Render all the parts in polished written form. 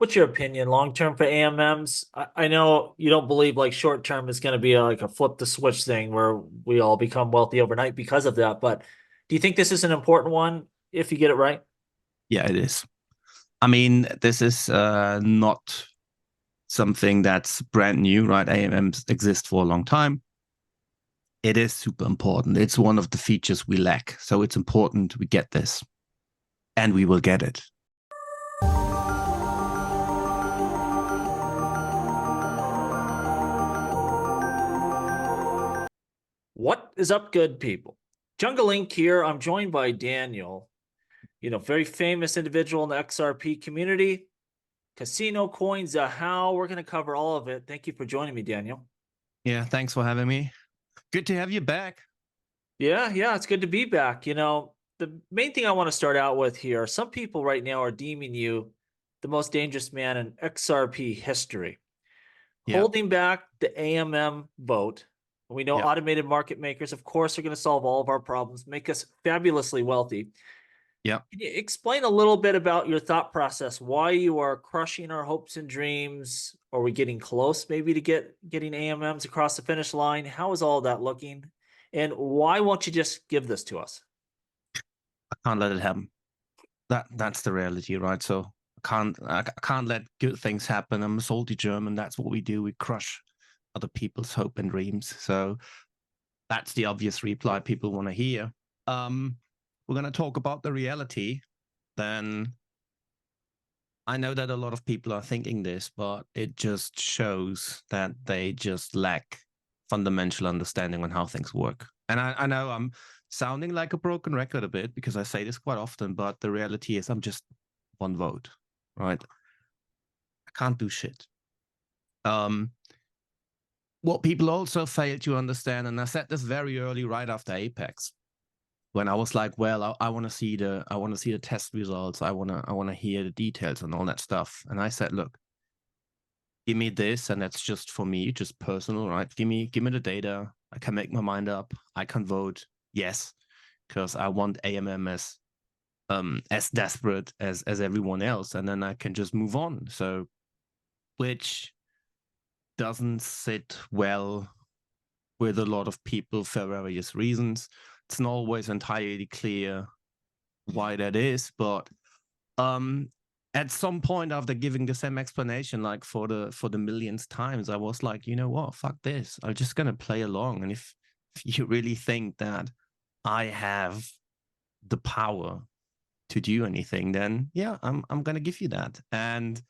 What's your opinion long term for AMMs? I know you don't believe like short term is going to be like a flip the switch thing where we all become wealthy overnight because of that. But do you think this is an important one if you get it right? Yeah, it is. I mean, this is not something that's brand new, right? AMMs exist for a long time. It is super important. It's one of the features we lack. So it's important we get this, and we will get it. What is up, good people? Jungle Link here. I'm joined by Daniel, very famous individual in the XRP community. Casino coins, how we're going to cover all of it. Thank you for joining me, Daniel. Yeah, thanks for having me. Good to have you back. Yeah, it's good to be back. The main thing I want to start out with here, some people right now are deeming you the most dangerous man in XRP history, Yeah, holding back the AMM vote. We know yeah. automated market makers, of course, are going to solve all of our problems, make us fabulously wealthy. Yeah. Can you explain a little bit about your thought process, why you are crushing our hopes and dreams? Are we getting close maybe to getting AMMs across the finish line? How is all that looking? And why won't you just give this to us? I can't let it happen. That's the reality, right? So I can't let good things happen. I'm a salty German. That's what we do. We crush other people's hope and dreams. So that's the obvious reply people want to hear. Um, we're gonna talk about the reality. Then I know that a lot of people are thinking this, but it just shows that they just lack fundamental understanding on how things work. And I know I'm sounding like a broken record a bit because I say this quite often, but the reality is I'm just one vote, right? I can't do shit. Um, what people also fail to understand, and I said this very early, right after Apex, when I was like, well, I want to see the test results. I want to hear the details and all that stuff. And I said, look, give me this, and that's just for me, just personal, right? Give me the data. I can make my mind up. I can vote yes, because I want AMM as desperate as everyone else, and then I can just move on. So, which doesn't sit well with a lot of people for various reasons. It's not always entirely clear why that is, but um at some point after giving the same explanation like for the millionth times, I was like, you know what, fuck this, I'm just gonna play along. And if you really think that I have the power to do anything, then yeah, I'm gonna give you that. And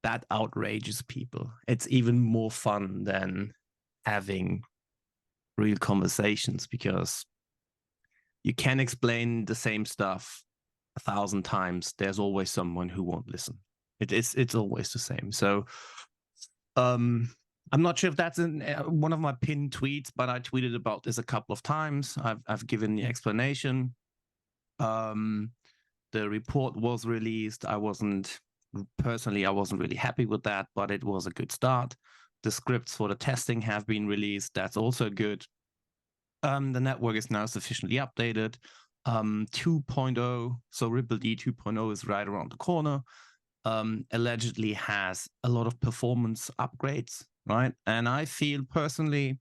that outrages people. It's even more fun than having real conversations, because you can explain the same stuff 1,000 times. There's always someone who won't listen. It's always the same. So um, I'm not sure if that's in one of my pinned tweets, but I tweeted about this a couple of times. I've given the explanation. Um, the report was released. I wasn't really happy with that, but it was a good start. The scripts for the testing have been released. That's also good. The network is now sufficiently updated. 2.0, so Ripple D 2.0 is right around the corner. Allegedly has a lot of performance upgrades, right? And I feel personally,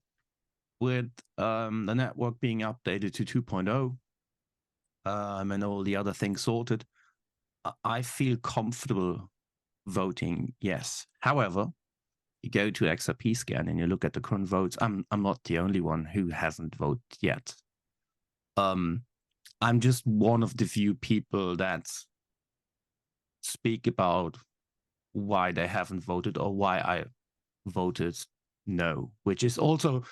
with the network being updated to 2.0 and all the other things sorted, I feel comfortable voting yes. However, you go to XRP scan and you look at the current votes. I'm not the only one who hasn't voted yet. I'm just one of the few people that speak about why they haven't voted or why I voted no, which is also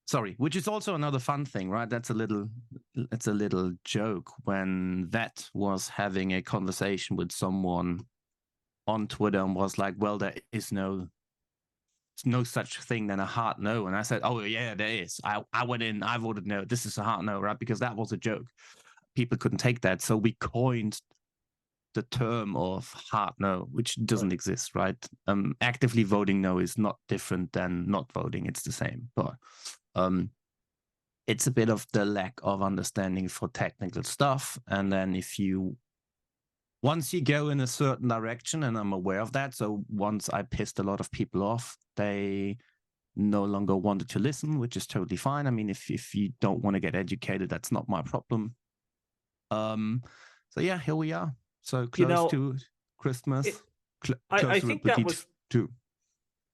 sorry, which is also another fun thing, right? It's a little joke when Vet was having a conversation with someone on Twitter and was like, well, there is no such thing than a hard no. And I said, oh yeah, there is. I went in, I voted no. This is a hard no, right? Because that was a joke. People couldn't take that. So we coined the term of hard no, which doesn't exist, right? Actively voting no is not different than not voting. It's the same. But it's a bit of the lack of understanding for technical stuff. And then if you once you go in a certain direction, and I'm aware of that, so once I pissed a lot of people off, they no longer wanted to listen, which is totally fine. I mean, if you don't want to get educated, that's not my problem. So yeah, here we are. So close to Christmas, close I to think that Repeat was 2.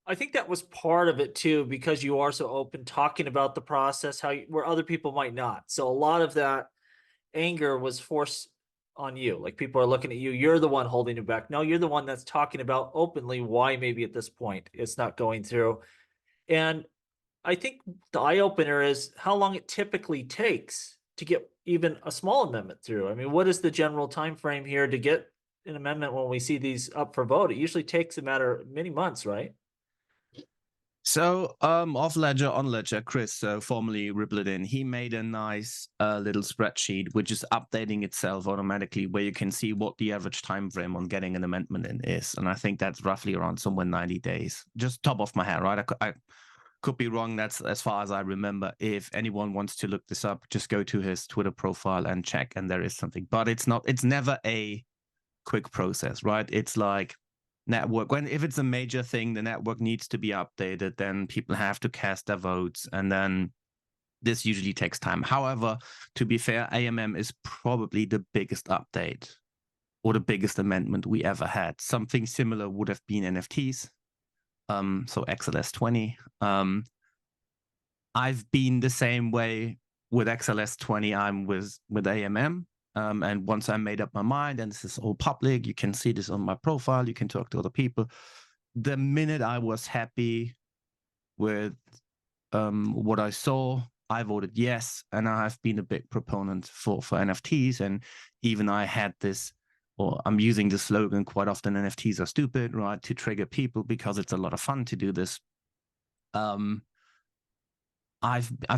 I think that was part of it too, because you are so open talking about the process, where other people might not. So a lot of that anger was forced on you. Like people are looking at you. You're the one holding it back. No, you're the one that's talking about openly why maybe at this point it's not going through. And I think the eye opener is how long it typically takes to get even a small amendment through. I mean, what is the general time frame here to get an amendment when we see these up for vote? It usually takes a matter of many months, right? So off Ledger, on Ledger, Chris, formerly Rippleton, he made a nice little spreadsheet which is updating itself automatically, where you can see what the average time frame on getting an amendment in is, and I think that's roughly around somewhere 90 days. Just top of my head, right? I could be wrong. That's as far as I remember. If anyone wants to look this up, just go to his Twitter profile and check, and there is something. But it's never a quick process, right? It's like network. If it's a major thing, the network needs to be updated, then people have to cast their votes, and then this usually takes time. However, to be fair, AMM is probably the biggest update or the biggest amendment we ever had. Something similar would have been NFTs. So XLS 20. I've been the same way with XLS 20. I'm with AMM. And once I made up my mind, and this is all public, you can see this on my profile, you can talk to other people. The minute I was happy with what I saw, I voted yes. And I have been a big proponent for NFTs. And even I had this, or I'm using the slogan quite often, NFTs are stupid, right? To trigger people, because it's a lot of fun to do this. I've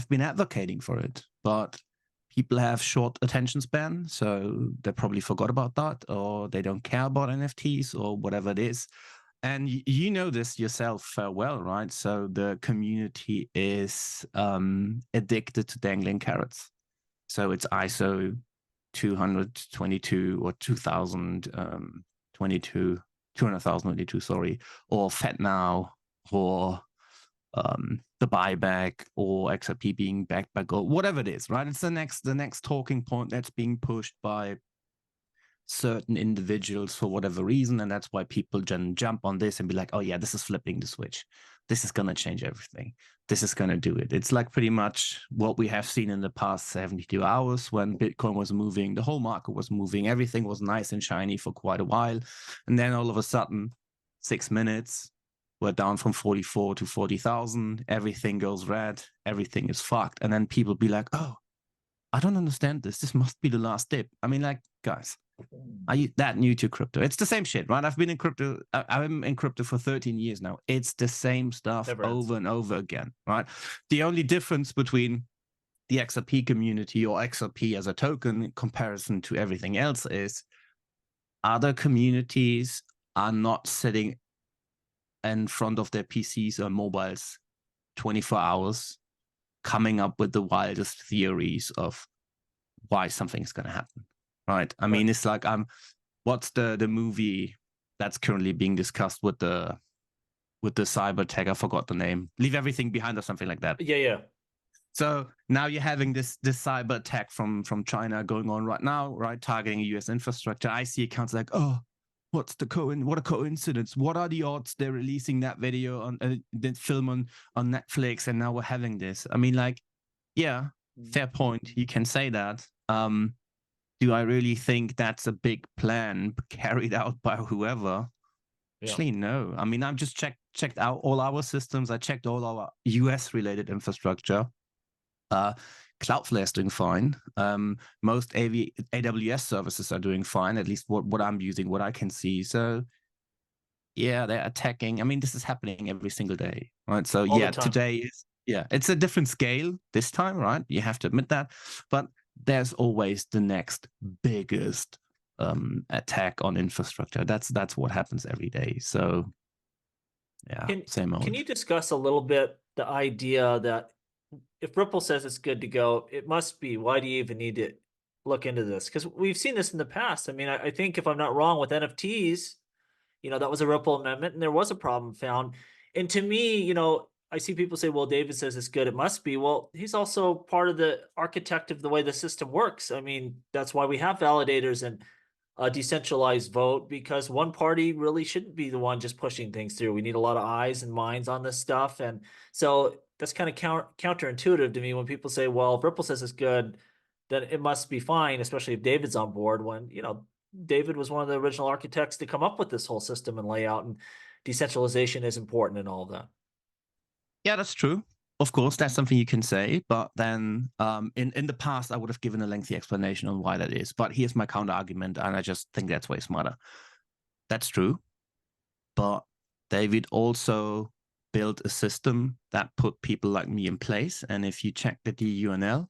been advocating for it, but people have short attention span, so they probably forgot about that, or they don't care about NFTs or whatever it is. And you know this yourself well, right? So the community is addicted to dangling carrots. So it's ISO 222 or 2022, 200,022, sorry, or FedNow, or the buyback, or XRP being backed by gold, whatever it is, right? It's the next talking point that's being pushed by certain individuals for whatever reason, and that's why people jump on this and be like, oh yeah, this is flipping the switch. This is going to change everything. This is going to do it. It's like pretty much what we have seen in the past 72 hours when Bitcoin was moving, the whole market was moving, everything was nice and shiny for quite a while. And then all of a sudden, 6 minutes, we're down from 44 to 40,000. Everything goes red. Everything is fucked. And then people be like, oh, I don't understand this. This must be the last dip. I mean, like, guys, are you that new to crypto? It's the same shit, right? I'm in crypto for 13 years now. It's the same stuff over and over again, right? The only difference between the XRP community or XRP as a token in comparison to everything else is other communities are not sitting in front of their PCs or mobiles 24 hours coming up with the wildest theories of why something's going to happen, right? I mean, it's like, what's the movie that's currently being discussed with the cyber tech? I forgot the name. Leave Everything Behind or something like that. Yeah. So now you're having this cyber attack from China going on right now, right? Targeting US infrastructure. I see accounts like, oh, what a coincidence. What are the odds they're releasing that video on the film on Netflix, and now we're having this? I mean, like, yeah, fair point. You can say that. Do I really think that's a big plan carried out by whoever? Yeah. Actually, no. I mean, I've just checked out all our systems. I checked all our US related infrastructure. Cloudflare is doing fine. Most AWS services are doing fine, at least what I'm using, what I can see. So yeah, they're attacking. I mean, this is happening every single day, right? So all yeah, today is, it's a different scale this time, right? You have to admit that. But there's always the next biggest attack on infrastructure. That's what happens every day. So yeah, same old. Can you discuss a little bit the idea that if Ripple says it's good to go, it must be, why do you even need to look into this because we've seen this in the past. I mean, I think if I'm not wrong with NFTs, that was a Ripple amendment and there was a problem found. And to me, I see people say, well, David says it's good, it must be. Well, he's also part of the architect of the way the system works. I mean, that's why we have validators and a decentralized vote, because one party really shouldn't be the one just pushing things through. We need a lot of eyes and minds on this stuff. And so that's kind of counterintuitive to me when people say, well, if Ripple says it's good, then it must be fine, especially if David's on board, when, David was one of the original architects to come up with this whole system and layout, and decentralization is important and all of that. Yeah, that's true. Of course, that's something you can say, but then in the past, I would have given a lengthy explanation on why that is. But here's my counter argument, and I just think that's way smarter. That's true, but David also built a system that put people like me in place. And if you check the DUNL,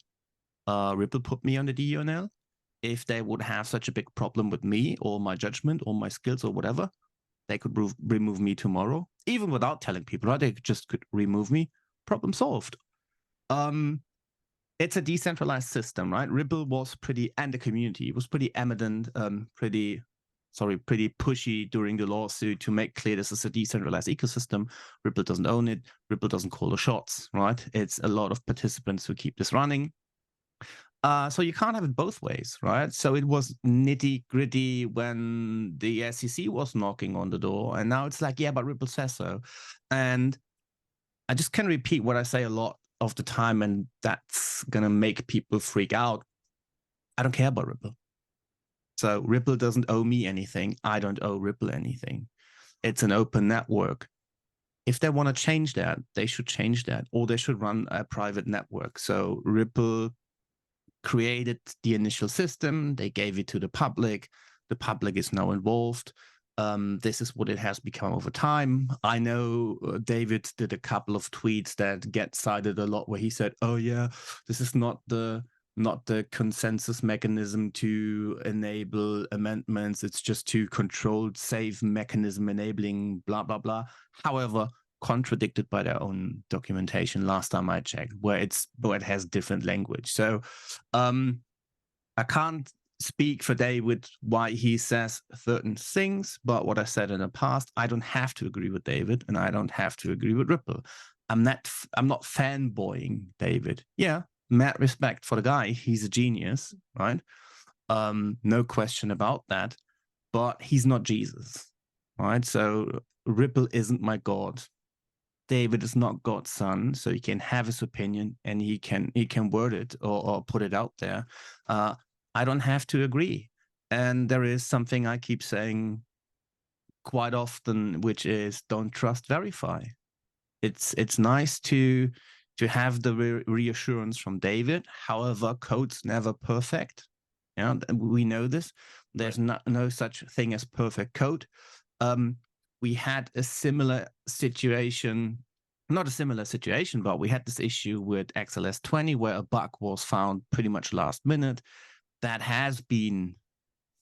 Ripple put me on the DUNL. If they would have such a big problem with me or my judgment or my skills or whatever, they could remove me tomorrow, even without telling people, right? They just could remove me. Problem solved. It's a decentralized system, right? Ripple was and the community was pretty evident, pretty pushy during the lawsuit to make clear this is a decentralized ecosystem. Ripple doesn't own it. Ripple doesn't call the shots, right? It's a lot of participants who keep this running. So you can't have it both ways, right? So it was nitty gritty when the SEC was knocking on the door, and now it's like, yeah, but Ripple says so. And I just can repeat what I say a lot of the time, and that's going to make people freak out. I don't care about Ripple. So Ripple doesn't owe me anything. I don't owe Ripple anything. It's an open network. If they want to change that, they should change that, or they should run a private network. So Ripple created the initial system. They gave it to the public. The public is now involved. This is what it has become over time. I know David did a couple of tweets that get cited a lot where he said, oh yeah, this is not the consensus mechanism to enable amendments. It's just to controlled safe mechanism enabling blah, blah, blah. However, contradicted by their own documentation last time I checked, where it has different language. So I can't speak for David why he says certain things, but what I said in the past, I don't have to agree with David, and I don't have to agree with Ripple. I'm not fanboying David. Yeah, mad respect for the guy. He's a genius, right? No question about that. But he's not Jesus, right? So Ripple isn't my God. David is not God's son, so he can have his opinion and he can word it or put it out there. I don't have to agree. And there is something I keep saying quite often, which is don't trust, verify. It's nice to have the reassurance from David. However, code's never perfect. Yeah, we know this. There's no such thing as perfect code. We had a similar situation, not a similar situation, but we had this issue with XLS 20 where a bug was found pretty much last minute that has been,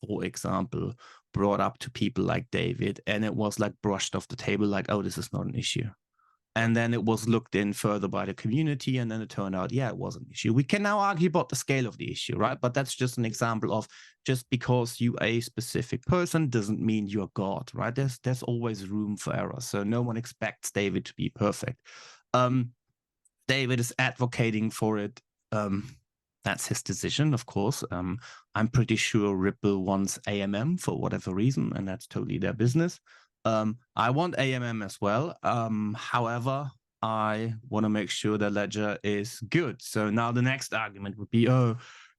for example, brought up to people like David, and it was like brushed off the table like, oh, this is not an issue. And then it was looked in further by the community, and then it turned out, yeah, it was an issue. We can now argue about the scale of the issue, right? But that's just an example of just because you a specific person doesn't mean you're God, right? There's always room for error. So no one expects David to be perfect. David is advocating for it. That's his decision, of course. I'm pretty sure Ripple wants AMM for whatever reason, and that's totally their business. I want AMM as well. However, I want to make sure the ledger is good. So now the next argument would be, oh,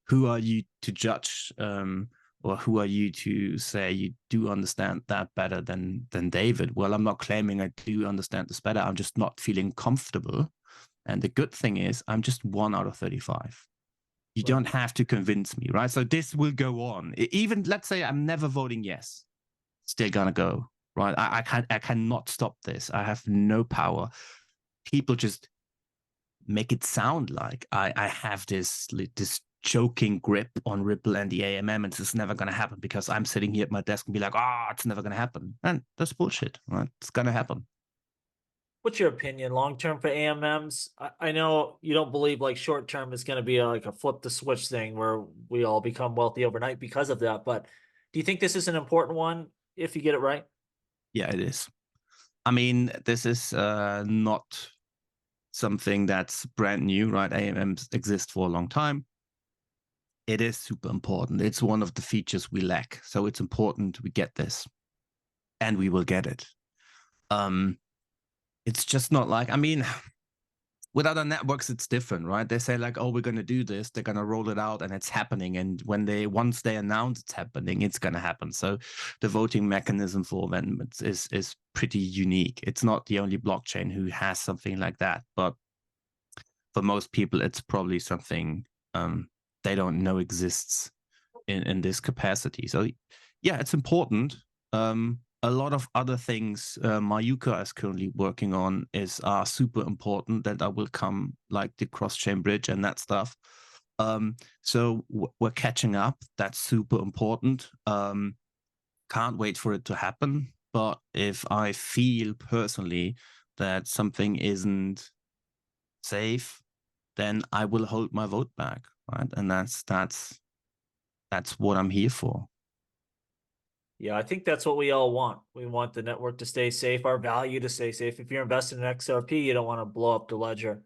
who are you to judge, or who are you to say you do understand that better than David? Well, I'm not claiming I do understand this better. I'm just not feeling comfortable. And the good thing is I'm just 1 out of 35. You don't have to convince me, right? So this will go on. Even, let's say I'm never voting yes. Still gonna go. Right, I cannot stop this. I have no power. People just make it sound like I have this choking grip on Ripple and the AMM, and it's never going to happen because I'm sitting here at my desk and be like, it's never going to happen. And that's bullshit, right? It's going to happen. what's your opinion long term for AMMs? I know you don't believe like short term is going to be like a flip the switch thing where we all become wealthy overnight because of that. But do you think this is an important one if you get it right? Yeah, it is. I mean, this is not something that's brand new, right? AMMs exist for a long time. It is super important. It's one of the features we lack. So it's important we get this, and we will get it. It's just not like, I mean, with other networks, it's different, right? They say like, oh, we're going to do this. They're going to roll it out and it's happening. And once they announce it's happening, it's going to happen. So the voting mechanism for amendments is pretty unique. It's not the only blockchain who has something like that. But for most people, it's probably something they don't know exists in this capacity. So yeah, it's important. A lot of other things Mayuka is currently working on are super important that I will come, like the cross-chain bridge and that stuff. So we're catching up. That's super important. Can't wait for it to happen. But if I feel personally that something isn't safe, then I will hold my vote back, right? And that's what I'm here for. Yeah, I think that's what we all want. We want the network to stay safe, our value to stay safe. If you're investing in XRP, you don't want to blow up the ledger.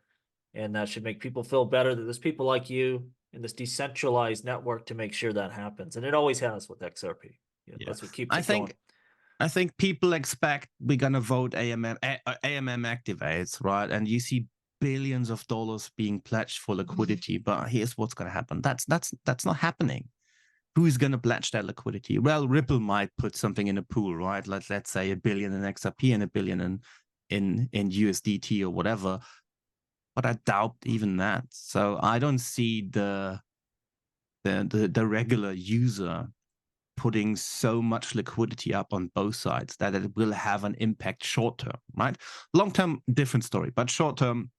And that should make people feel better that there's people like you in this decentralized network to make sure that happens. And it always has with XRP. Yeah, Yeah. that's what keeps I it think going. I think people expect we're gonna vote AMM activates, right? And you see billions of dollars being pledged for liquidity, but here's what's gonna happen. That's not happening. Who's gonna pledge that liquidity? Well, Ripple might put something in a pool, right? Let's say $1 billion in XRP and $1 billion in USDT or whatever. But I doubt even that. So I don't see the regular user putting so much liquidity up on both sides that it will have an impact short term, right? Long term, different story, but short term,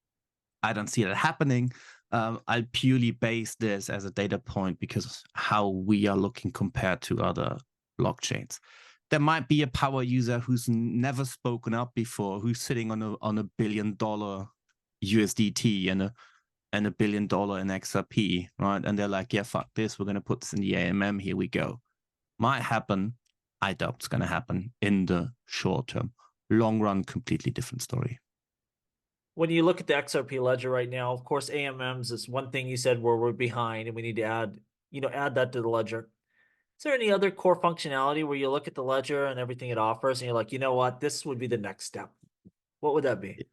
I don't see that happening. I'll purely base this as a data point because how we are looking compared to other blockchains. There might be a power user who's never spoken up before, who's sitting on a $1 billion USDT and $1 billion in XRP, right? And they're like, yeah, fuck this, we're gonna put this in the AMM. Here we go. Might happen. I doubt it's going to happen in the short term. Long run, completely different story. When you look at the XRP ledger right now, of course, AMMs is one thing you said where we're behind and we need to add that to the ledger. Is there any other core functionality where you look at the ledger and everything it offers and you're like, you know what, this would be the next step? What would that be?